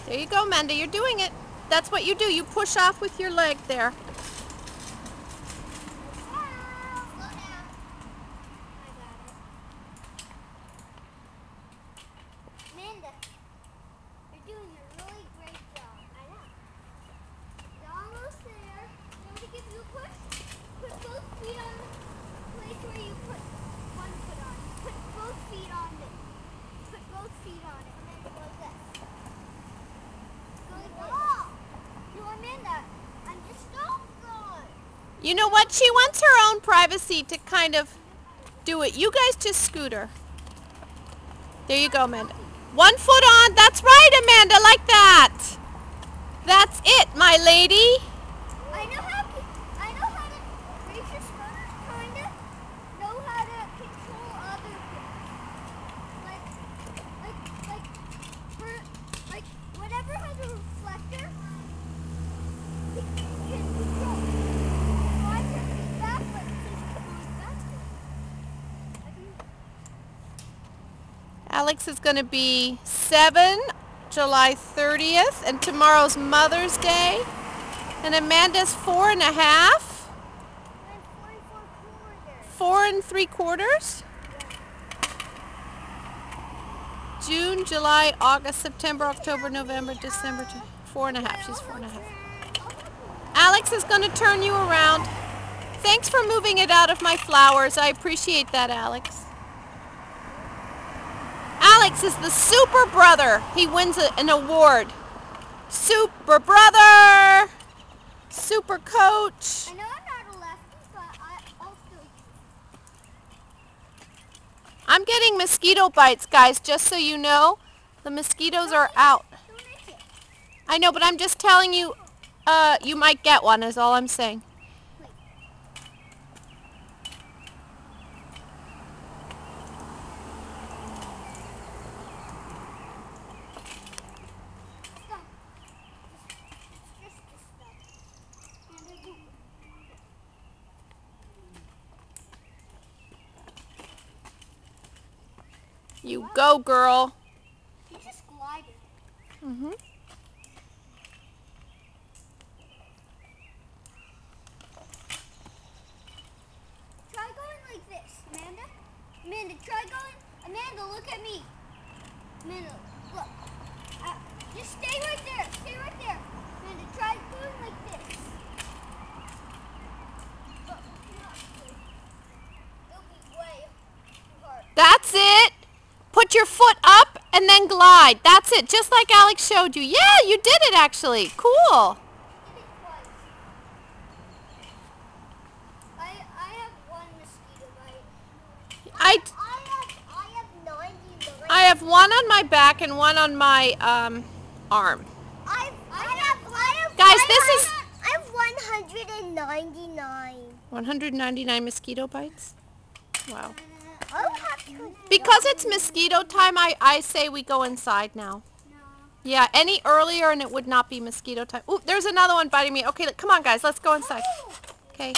There you go, Amanda. You're doing it. That's what you do. You push off with your leg there. Amanda, you're doing a really great job. I know. You're almost there. You want me to give you a push? Put both feet on the place where you put one foot on. Put both feet on it. Put both feet on it. And then go like this. Go like this. No, Amanda, I'm just so good. You know what? She wants her own privacy to kind of do it. You guys just scooter. There you go, Amanda. 1 foot on. That's right, Amanda. Like that. That's it, my lady. I know how to race your scooter, kinda. Know how to control other things. Like whatever has a reflector can control. So I can be backwards since it's going faster. Alex is going to be 7, July 30th, and tomorrow's Mother's Day. And Amanda's 4 1/2. I'm 4 3/4. June, July, August, September, October, November, December. 4 1/2. She's 4 1/2. Alex is going to turn you around. Thanks for moving it out of my flowers. I appreciate that, Alex. Alex is the super brother. He wins an award. Super brother. Super coach. I know I'm not a lefty, but I'll still. I'm getting mosquito bites, guys, just so you know. The mosquitoes are out. Don't itch it. I know, but I'm just telling you, you might get one is all I'm saying. Stop. Just stop. And it won't. You go, girl. You just glided. Mm-hmm. Try going like this, Amanda. Amanda, try going. Amanda, look at me. Amanda, look. Just stay right there. Stay right there. Amanda, try going like this. Look, it'll be way too hard. That's it. Put your foot up and then glide. That's it, just like Alex showed you. Yeah, you did it actually. Cool. Did it twice. I have one mosquito bite. I I have 99. I have one on my back and one on my arm. Guys, this is I have 199. 199 mosquito bites. Wow. I'll have to. Because it's mosquito time, I say we go inside now. No. Yeah, any earlier and it would not be mosquito time. Ooh, there's another one biting me. Okay, come on guys, let's go inside. Okay.